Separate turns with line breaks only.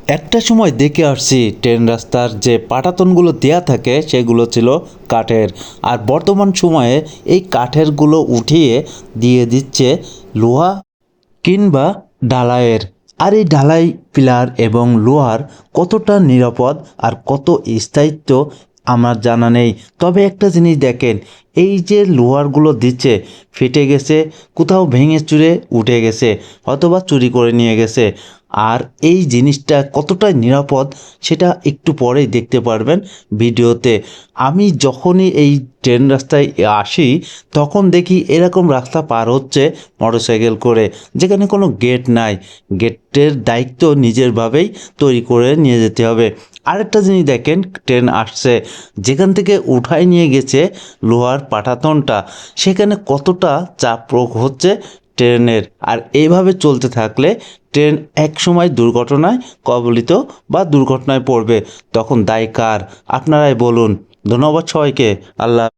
একটা সময় দেখে আসছি ট্রেন রাস্তার যে পাটাতনগুলো দেয়া থাকে সেগুলো ছিল কাঠের। আর বর্তমান সময়ে এই কাঠেরগুলো উঠিয়ে দিয়ে দিচ্ছে লোহা কিংবা ঢালাইয়ের। আর এই ঢালাই পিলার এবং লোহার কতটা নিরাপদ আর কত স্থায়িত্ব আমার জানা নেই। তবে একটা জিনিস দেখেন, এই যে লোহারগুলো দিচ্ছে ফেটে গেছে, কোথাও ভেঙে চুরে উঠে গেছে, অথবা চুরি করে নিয়ে গেছে। আর এই জিনিসটা কতটা নিরাপদ সেটা একটু পরেই দেখতে পারবেন ভিডিওতে। আমি যখনই এই ট্রেন রাস্তায় আসি তখন দেখি এরকম রাস্তা পার হচ্ছে মোটরসাইকেল করে, যেখানে কোনো গেট নাই। গেটের দায়িত্ব নিজেরভাবেই তৈরি করে নিয়ে যেতে হবে। আরেকটা জিনিস দেখেন, ট্রেন আসছে, যেখান থেকে উঠায় নিয়ে গেছে লোহার পাটাতনটা, সেখানে কতটা চাপ প্রয়োগ হচ্ছে ট্রেনের। আর এইভাবে চলতে থাকলে ট্রেন এক সময় দুর্ঘটনায় কবলিত বা দুর্ঘটনায় পড়বে। তখন দায় কার? আপনারাই বলুন। ধন্যবাদ সবাইকে। আল্লাহ।